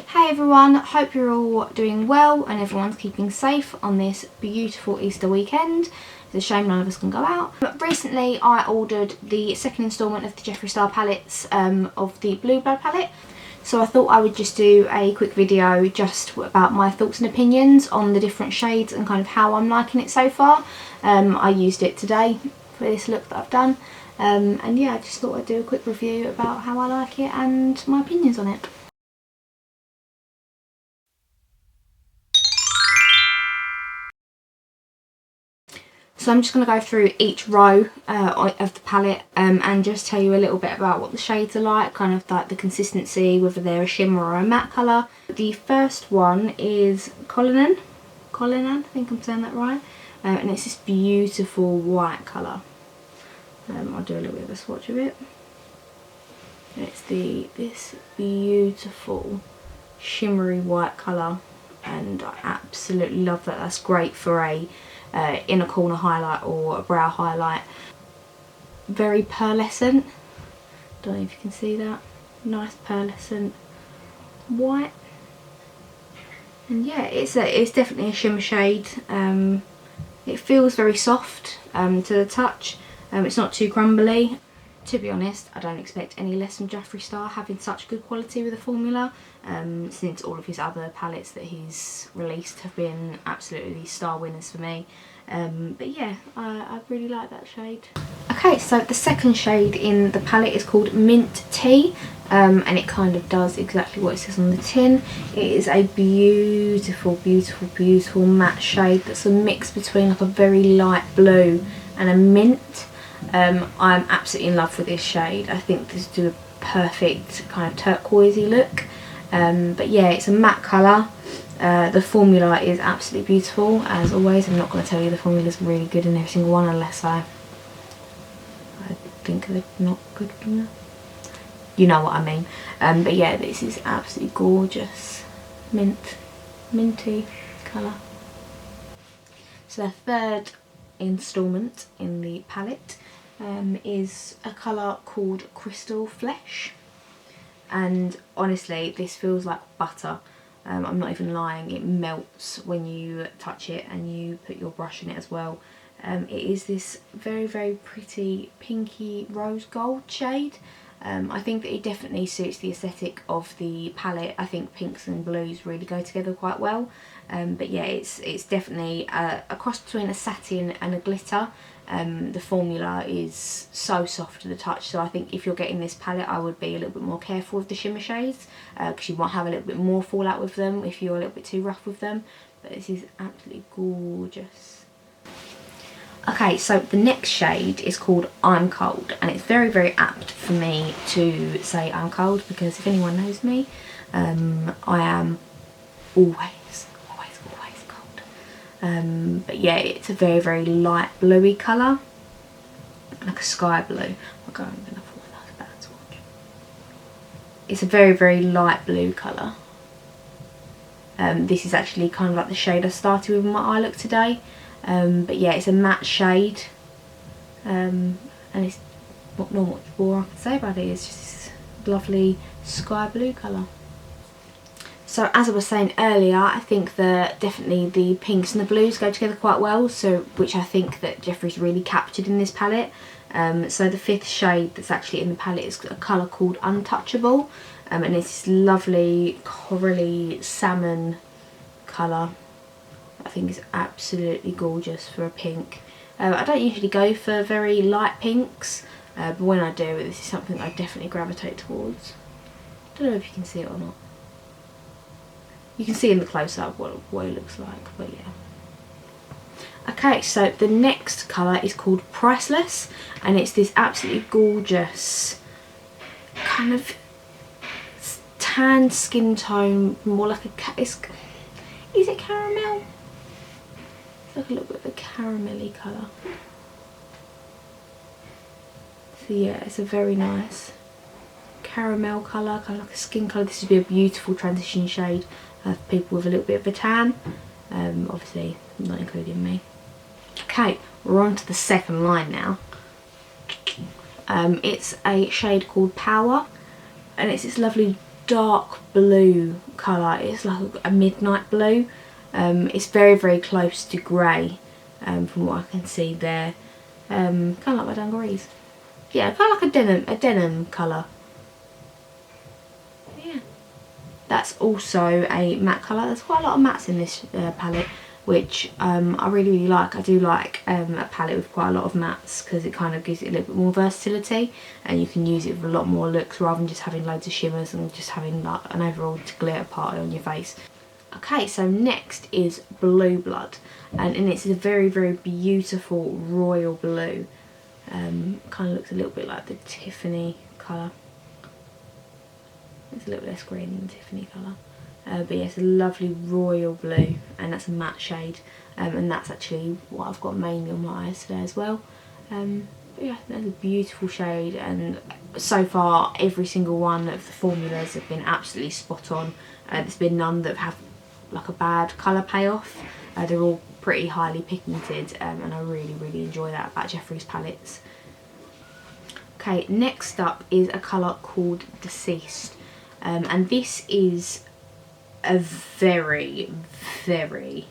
Hey everyone, hope you're all doing well and everyone's keeping safe on this beautiful Easter weekend. It's a shame none of us can go out. But recently I ordered the second instalment of the Jeffree Starr palettes of the Blue Blood palette. So I thought I would just do a quick video just about my thoughts and opinions on the different shades and kind of how I'm liking it so far. I used it today for this look that I've done. And yeah, I just thought I'd do a quick review about how I like it and my opinions on it. So I'm just going to go through each row of the palette and just tell you a little bit about what the shades are like, kind of like the consistency, whether they're a shimmer or a matte colour. The first one is Cullinan, I think I'm saying that right, and it's this beautiful white colour. I'll do a little bit of a swatch of it. It's this beautiful shimmery white colour, and I absolutely love that. That's great for a inner corner highlight or a brow highlight. Very pearlescent, don't know if you can see that. Nice pearlescent white, and yeah, it's definitely a shimmer shade. It feels very soft to the touch. It's not too crumbly. To be honest, I don't expect any less from Jeffree Starr having such good quality with the formula, since all of his other palettes that he's released have been absolutely star winners for me. But yeah, I really like that shade. Okay, so the second shade in the palette is called Mint Tea, and it kind of does exactly what it says on the tin. It is a beautiful, beautiful, beautiful matte shade that's a mix between like a very light blue and a mint. I'm absolutely in love with this shade. I think this do a perfect kind of turquoisey look. But yeah, it's a matte colour. The formula is absolutely beautiful, as always. I'm not going to tell you the formula is really good in every single one unless I think they're not good enough. You know what I mean. But yeah, this is absolutely gorgeous. Minty colour. So the third instalment in the palette is a colour called Crystal Flesh, and honestly this feels like butter. I'm not even lying, it melts when you touch it and you put your brush in it as well. It is this very, very pretty pinky rose gold shade. I think that it definitely suits the aesthetic of the palette. I think pinks and blues really go together quite well. But yeah, it's definitely a cross between a satin and a glitter. The formula is so soft to the touch, so I think if you're getting this palette I would be a little bit more careful with the shimmer shades, because you might have a little bit more fallout with them if you're a little bit too rough with them. But this is absolutely gorgeous. Okay, so the next shade is called I'm Cold, and it's very, very apt for me to say I'm cold, because if anyone knows me, I am always cold. But yeah, it's a very, very light bluey colour, like a sky blue. I'm gonna fall in those bad swatch. It's a very, very light blue colour. This is actually kind of like the shade I started with in my eye look today. But yeah, it's a matte shade, and it's not much more I can say about it. It's just this lovely sky blue colour. So as I was saying earlier, I think that definitely the pinks and the blues go together quite well, so which I think that Jeffree's really captured in this palette. So the fifth shade that's actually in the palette is a colour called Untouchable, and it's this lovely corally salmon colour. I think it's absolutely gorgeous for a pink. I don't usually go for very light pinks, but when I do, this is something I definitely gravitate towards. I don't know if you can see it or not. You can see in the close-up what it looks like, but yeah. Okay, so the next colour is called Priceless, and it's this absolutely gorgeous kind of tan skin tone, more like a is it caramel? Like a little bit of a caramelly colour. So yeah, it's a very nice caramel colour, kind of like a skin colour. This would be a beautiful transition shade for people with a little bit of a tan. Obviously not including me. Okay, we're on to the second line now. It's a shade called Power, and it's this lovely dark blue colour. It's like a midnight blue. It's very, very close to grey, from what I can see there. Kind of like my dungarees. Yeah, kind of like a denim colour. Yeah. That's also a matte colour. There's quite a lot of mattes in this palette, which I really, really like. I do like a palette with quite a lot of mattes because it kind of gives it a little bit more versatility, and you can use it with a lot more looks rather than just having loads of shimmers and just having like an overall glitter party on your face. Okay, so next is Blue Blood, and it's a very, very beautiful royal blue. Kind of looks a little bit like the Tiffany colour. It's a little less green than the Tiffany colour. But yeah, it's a lovely royal blue, and that's a matte shade. And that's actually what I've got mainly on my eyes today as well. But yeah, that's a beautiful shade, and so far every single one of the formulas have been absolutely spot on. There's been none that have like a bad colour payoff. They're all pretty highly pigmented, and I really, really enjoy that about Jeffree's palettes. Okay, next up is a colour called Deceased, and this is a very, very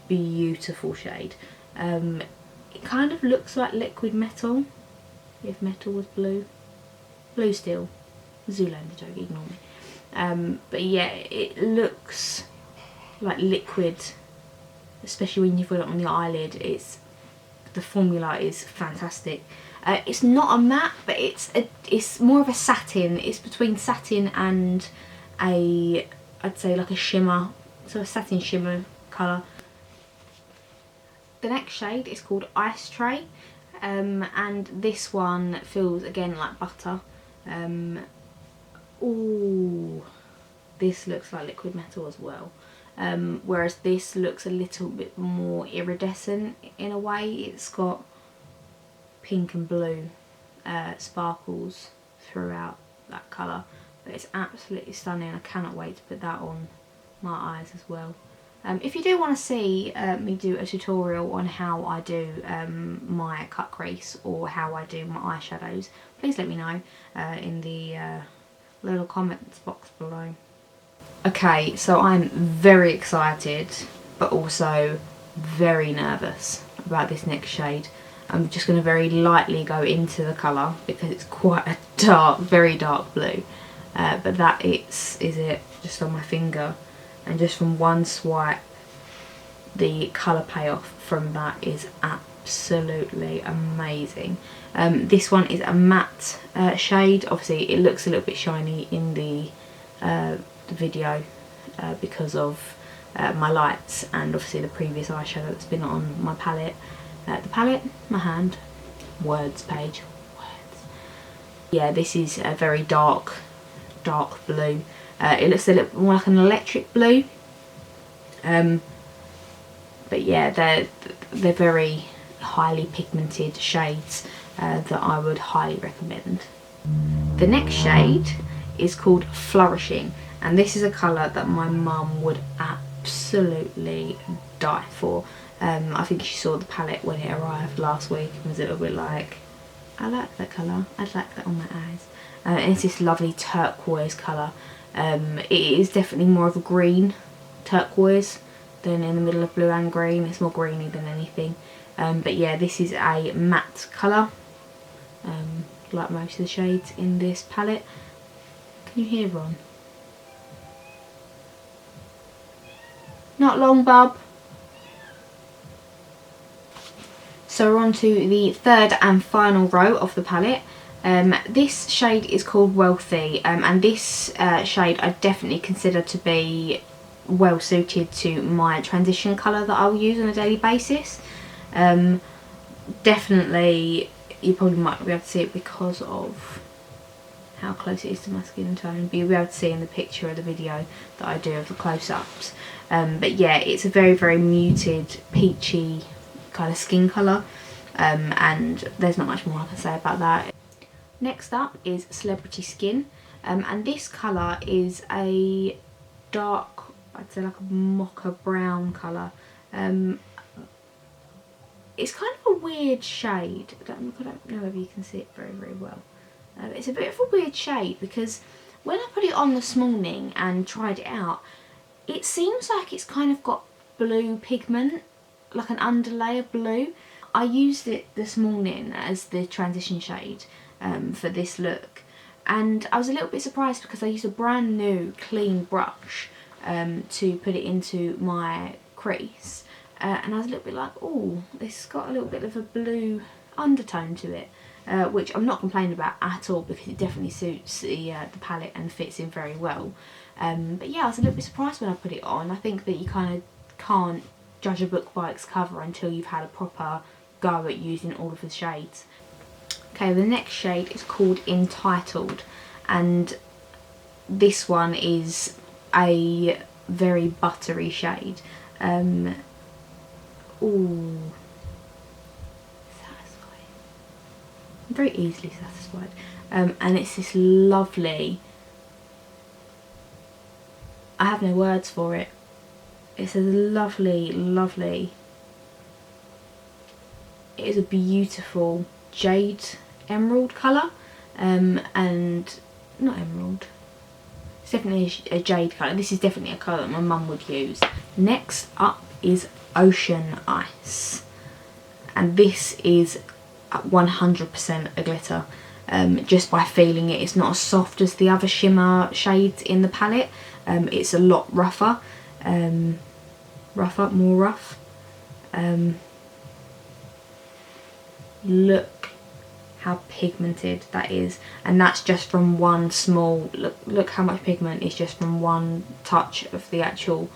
beautiful shade. It kind of looks like liquid metal, if metal was blue. Blue steel. Zoolander joke, ignore me. But yeah, it looks like liquid, especially when you put it on the eyelid. The formula is fantastic. It's not a matte, but it's more of a satin. It's between satin and I'd say like a shimmer, so a satin shimmer colour. The next shade is called Ice Tray, and this one feels again like butter. Ooh, this looks like liquid metal as well. Whereas this looks a little bit more iridescent in a way. It's got pink and blue sparkles throughout that colour, but it's absolutely stunning. I cannot wait to put that on my eyes as well. If you do want to see me do a tutorial on how I do my cut crease or how I do my eyeshadows, please let me know in the little comments box below. Okay, so I'm very excited but also very nervous about this next shade. I'm just going to very lightly go into the colour because it's quite a dark, very dark blue. But that is it, just on my finger. And just from one swipe, the colour payoff from that is absolutely amazing. This one is a matte shade. Obviously it looks a little bit shiny in the video because of my lights and obviously the previous eyeshadow that's been on my palette. My hand, words, Paige, words. Yeah, this is a very dark blue. It looks a little more like an electric blue. But yeah, they're very highly pigmented shades that I would highly recommend. The next shade is called Flourishing, and this is a colour that my mum would absolutely die for. I think she saw the palette when it arrived last week and was a little bit like, I like that colour, I'd like that on my eyes. And it's this lovely turquoise colour. It is definitely more of a green turquoise than in the middle of blue and green. It's more greeny than anything. But yeah, this is a matte colour, like most of the shades in this palette. Can you hear Ron? Not long, bub. So we're on to the third and final row of the palette. This shade is called Wealthy, and this shade I definitely consider to be well suited to my transition colour that I'll use on a daily basis. Definitely, you probably might be able to see it because of how close it is to my skin tone, but you'll be able to see in the picture of the video that I do of the close-ups. But yeah, it's a very, very muted, peachy kind of skin colour, and there's not much more I can say about that. Next up is Celebrity Skin, and this colour is a dark, I'd say like a mocha brown colour. It's kind of a weird shade. I don't know if you can see it very, very well. It's a bit of a weird shade because when I put it on this morning and tried it out, it seems like it's kind of got blue pigment, like an underlay of blue. I used it this morning as the transition shade for this look, and I was a little bit surprised because I used a brand new clean brush to put it into my crease, and I was a little bit like, oh, it's got a little bit of a blue undertone to it, which I'm not complaining about at all because it definitely suits the palette and fits in very well. But yeah, I was a little bit surprised when I put it on. I think that you kind of can't judge a book by its cover until you've had a proper go at using all of the shades. Okay, the next shade is called Entitled, and this one is a very buttery shade. Ooh, satisfying. I'm very easily satisfied. And it's this lovely, I have no words for it. It's a lovely, lovely, it is a beautiful jade emerald colour, and not emerald, it's definitely a jade colour. This is definitely a colour that my mum would use. Next up is Ocean Ice, and this is 100% a glitter. Just by feeling it, it's not as soft as the other shimmer shades in the palette. It's a lot rougher, more rough. Look how pigmented that is, and that's just from one small look how much pigment is just from one touch of the actual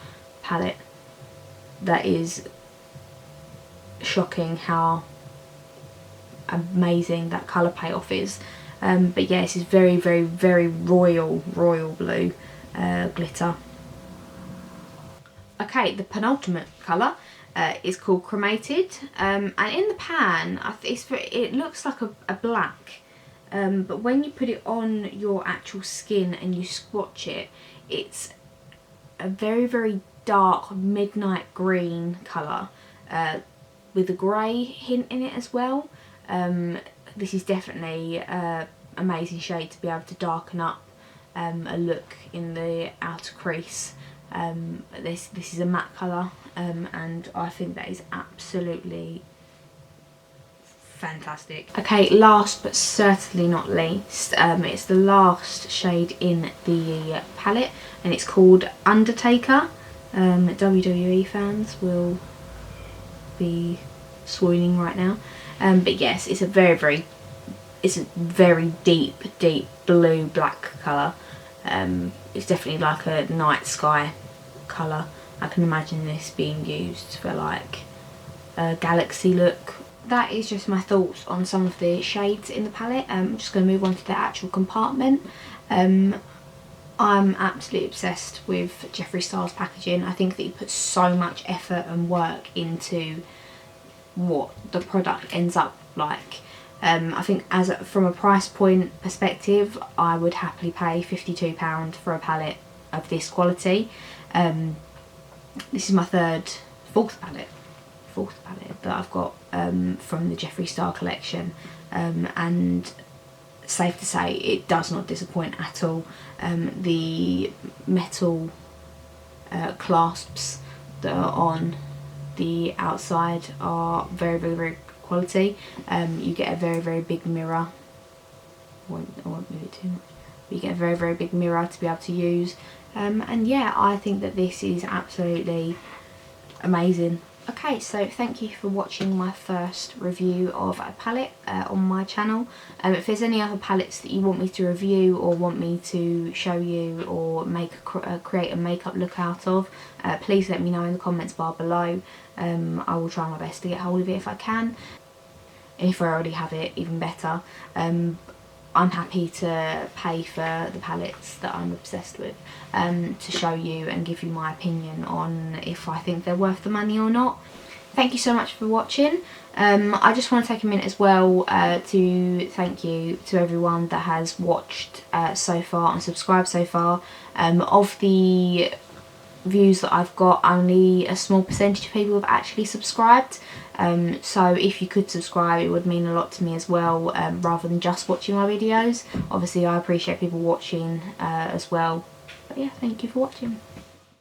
palette. That is shocking how amazing that colour payoff is. But yeah, this is very, very, very royal blue glitter. Okay, the penultimate colour is called Cremated, and in the pan it looks like a black, but when you put it on your actual skin and you swatch it, it's a very, very dark midnight green colour with a grey hint in it as well. This is definitely an amazing shade to be able to darken up a look in the outer crease. This is a matte colour, and I think that is absolutely fantastic. Okay, last but certainly not least, it's the last shade in the palette, and it's called Undertaker. WWE fans will be swooning right now, but yes, it's a very deep blue black colour. It's definitely like a night sky colour. I can imagine this being used for like a galaxy look. That is just my thoughts on some of the shades in the palette. I'm just going to move on to the actual compartment. I'm absolutely obsessed with Jeffree Starr's packaging. I think that he puts so much effort and work into what the product ends up like. I think from a price point perspective, I would happily pay £52 for a palette of this quality. This is my fourth palette that I've got from the Jeffree Starr collection, and safe to say it does not disappoint at all. The metal clasps that are on the outside are very, very, very quality. You get a very, very big mirror. I won't move it too much. But you get a very, very big mirror to be able to use. And yeah, I think that this is absolutely amazing. Okay, so thank you for watching my first review of a palette on my channel. If there's any other palettes that you want me to review or want me to show you or create a makeup look out of, please let me know in the comments bar below. I will try my best to get hold of it if I can. And if I already have it, even better. I'm happy to pay for the palettes that I'm obsessed with to show you and give you my opinion on if I think they're worth the money or not. Thank you so much for watching. I just want to take a minute as well to thank you to everyone that has watched so far and subscribed so far. Of the views that I've got, only a small percentage of people have actually subscribed. So if you could subscribe, it would mean a lot to me as well, rather than just watching my videos. Obviously I appreciate people watching as well. But yeah, thank you for watching.